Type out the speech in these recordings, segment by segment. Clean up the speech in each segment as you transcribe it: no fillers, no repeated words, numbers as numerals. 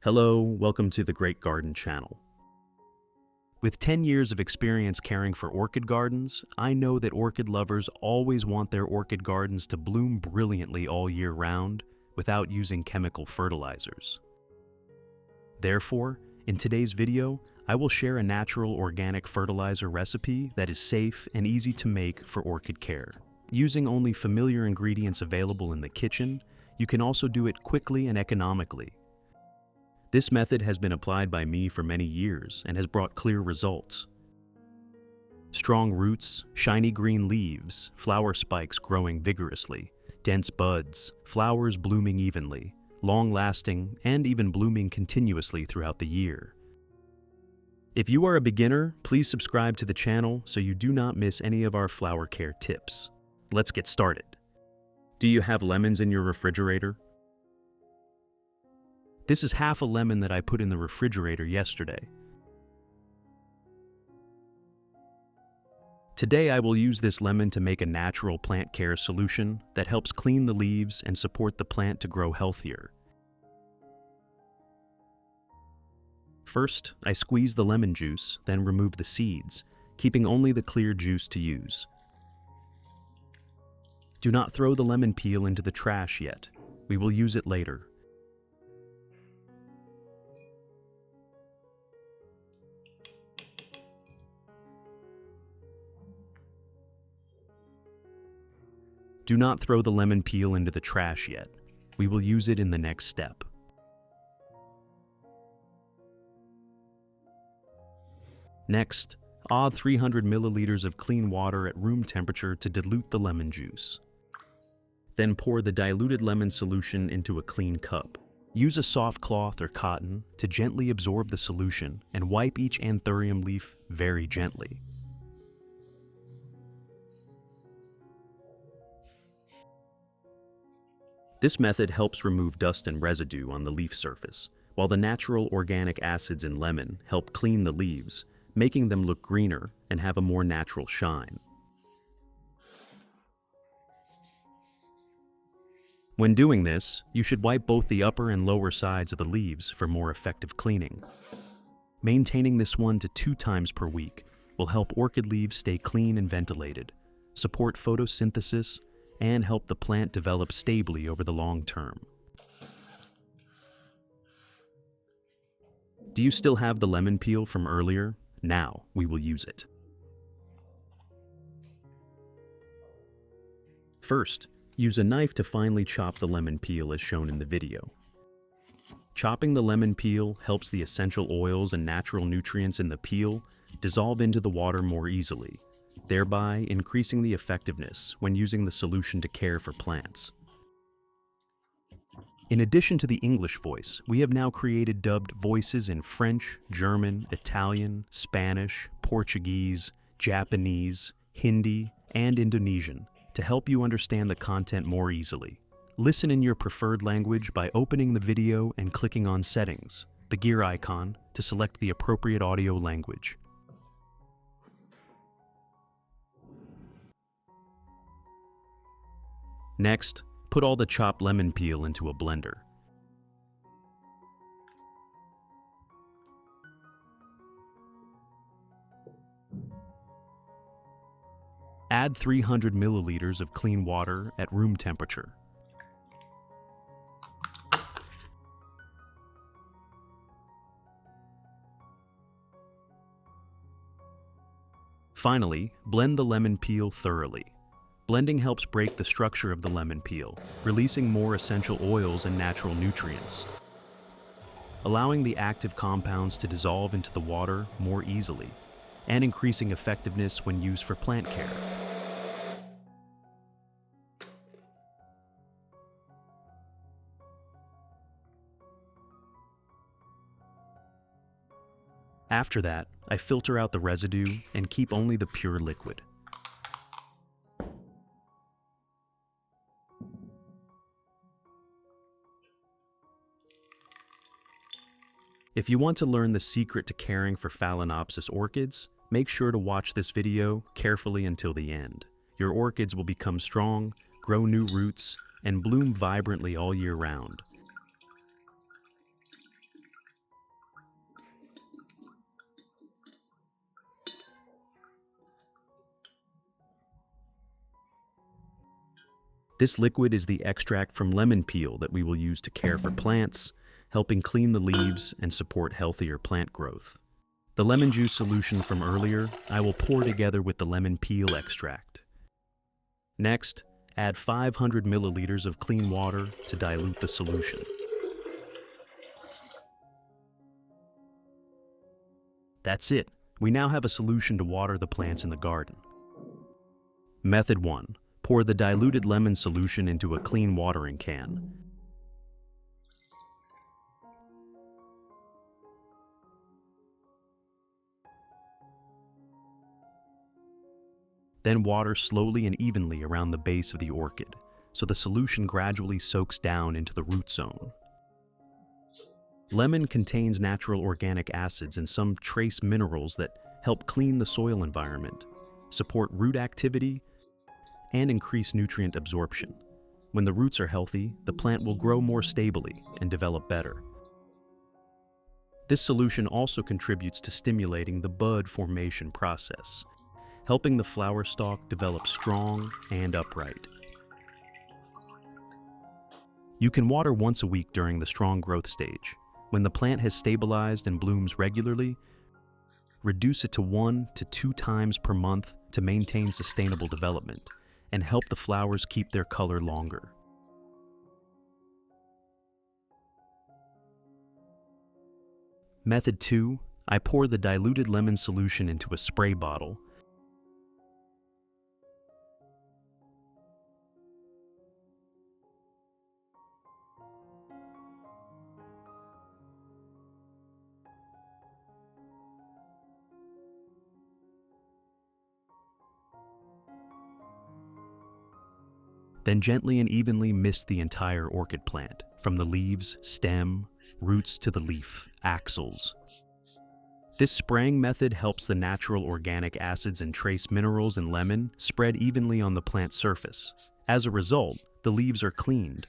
Hello, welcome to the Great Garden channel. With 10 years of experience caring for orchid gardens, I know that orchid lovers always want their orchid gardens to bloom brilliantly all year round without using chemical fertilizers. Therefore, in today's video, I will share a natural organic fertilizer recipe that is safe and easy to make for orchid care. Using only familiar ingredients available in the kitchen, you can also do it quickly and economically. This method has been applied by me for many years and has brought clear results. Strong roots, shiny green leaves, flower spikes growing vigorously, dense buds, flowers blooming evenly, long-lasting, and even blooming continuously throughout the year. If you are a beginner, please subscribe to the channel so you do not miss any of our flower care tips. Let's get started. Do you have lemons in your refrigerator? This is half a lemon that I put in the refrigerator yesterday. Today I will use this lemon to make a natural plant care solution that helps clean the leaves and support the plant to grow healthier. First, I squeeze the lemon juice, then remove the seeds, keeping only the clear juice to use. Do not throw the lemon peel into the trash yet. We will use it later. Do not throw the lemon peel into the trash yet. We will use it in the next step. Next, add 300 milliliters of clean water at room temperature to dilute the lemon juice. Then pour the diluted lemon solution into a clean cup. Use a soft cloth or cotton to gently absorb the solution and wipe each anthurium leaf very gently. This method helps remove dust and residue on the leaf surface, while the natural organic acids in lemon help clean the leaves, making them look greener and have a more natural shine. When doing this, you should wipe both the upper and lower sides of the leaves for more effective cleaning. Maintaining this 1 to 2 times per week will help orchid leaves stay clean and ventilated, support photosynthesis, and help the plant develop stably over the long term. Do you still have the lemon peel from earlier? Now we will use it. First, use a knife to finely chop the lemon peel as shown in the video. Chopping the lemon peel helps the essential oils and natural nutrients in the peel dissolve into the water more easily, thereby increasing the effectiveness when using the solution to care for plants. In addition to the English voice, we have now created dubbed voices in French, German, Italian, Spanish, Portuguese, Japanese, Hindi, and Indonesian to help you understand the content more easily. Listen in your preferred language by opening the video and clicking on Settings, the gear icon, to select the appropriate audio language. Next, put all the chopped lemon peel into a blender. Add 300 milliliters of clean water at room temperature. Finally, blend the lemon peel thoroughly. Blending helps break the structure of the lemon peel, releasing more essential oils and natural nutrients, allowing the active compounds to dissolve into the water more easily, and increasing effectiveness when used for plant care. After that, I filter out the residue and keep only the pure liquid. If you want to learn the secret to caring for Phalaenopsis orchids, make sure to watch this video carefully until the end. Your orchids will become strong, grow new roots, and bloom vibrantly all year round. This liquid is the extract from lemon peel that we will use to care for plants, helping clean the leaves and support healthier plant growth. The lemon juice solution from earlier, I will pour together with the lemon peel extract. Next, add 500 milliliters of clean water to dilute the solution. That's it. We now have a solution to water the plants in the garden. Method 1. Pour the diluted lemon solution into a clean watering can. Then water slowly and evenly around the base of the orchid, so the solution gradually soaks down into the root zone. Lemon contains natural organic acids and some trace minerals that help clean the soil environment, support root activity, and increase nutrient absorption. When the roots are healthy, the plant will grow more stably and develop better. This solution also contributes to stimulating the bud formation process, helping the flower stalk develop strong and upright. You can water once a week during the strong growth stage. When the plant has stabilized and blooms regularly, reduce it to 1 to 2 times per month to maintain sustainable development and help the flowers keep their color longer. Method 2. I pour the diluted lemon solution into a spray bottle. Then gently and evenly mist the entire orchid plant, from the leaves, stem, roots to the leaf, axils. This spraying method helps the natural organic acids and trace minerals in lemon spread evenly on the plant surface. As a result, the leaves are cleaned.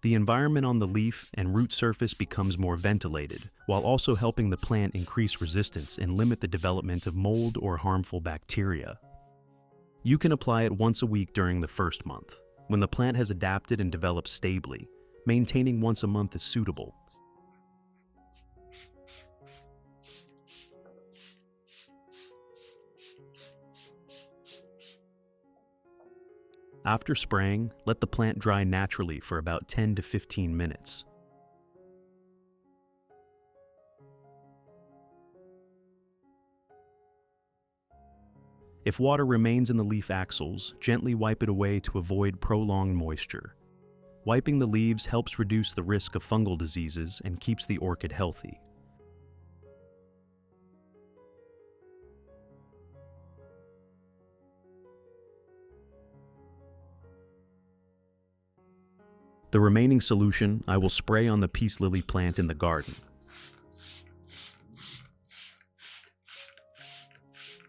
The environment on the leaf and root surface becomes more ventilated, while also helping the plant increase resistance and limit the development of mold or harmful bacteria. You can apply it once a week during the first month, when the plant has adapted and developed stably. Maintaining once a month is suitable. After spraying, let the plant dry naturally for about 10 to 15 minutes. If water remains in the leaf axils, gently wipe it away to avoid prolonged moisture. Wiping the leaves helps reduce the risk of fungal diseases and keeps the orchid healthy. The remaining solution I will spray on the peace lily plant in the garden.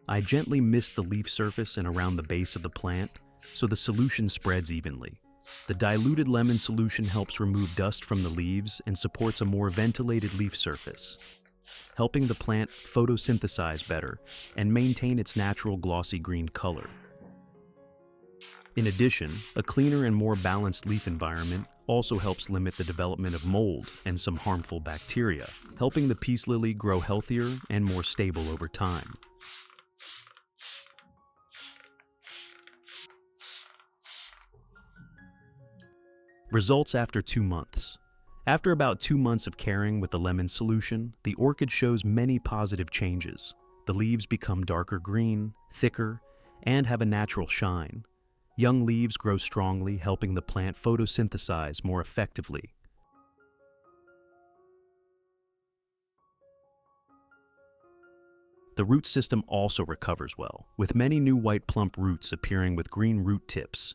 I gently mist the leaf surface and around the base of the plant so the solution spreads evenly. The diluted lemon solution helps remove dust from the leaves and supports a more ventilated leaf surface, helping the plant photosynthesize better and maintain its natural glossy green color. In addition, a cleaner and more balanced leaf environment also helps limit the development of mold and some harmful bacteria, helping the peace lily grow healthier and more stable over time. Results after 2 months. After about 2 months of caring with the lemon solution, the orchid shows many positive changes. The leaves become darker green, thicker, and have a natural shine. Young leaves grow strongly, helping the plant photosynthesize more effectively. The root system also recovers well, with many new white plump roots appearing with green root tips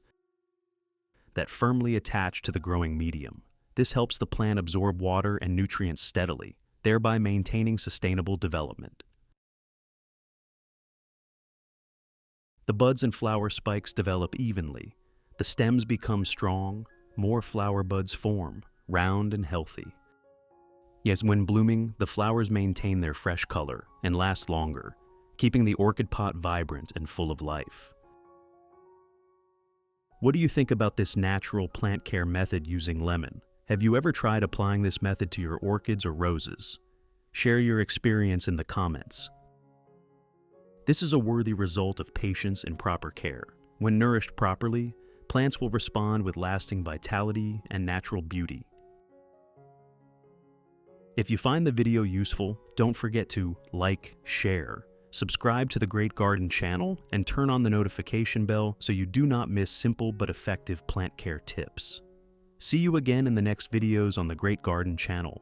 that firmly attach to the growing medium. This helps the plant absorb water and nutrients steadily, thereby maintaining sustainable development. The buds and flower spikes develop evenly. The stems become strong, more flower buds form, round and healthy. Yes, when blooming, the flowers maintain their fresh color and last longer, keeping the orchid pot vibrant and full of life. What do you think about this natural plant care method using lemon? Have you ever tried applying this method to your orchids or roses? Share your experience in the comments. This is a worthy result of patience and proper care. When nourished properly, plants will respond with lasting vitality and natural beauty. If you find the video useful, don't forget to like, share, subscribe to the Great Garden channel, and turn on the notification bell so you do not miss simple but effective plant care tips. See you again in the next videos on the Great Garden channel.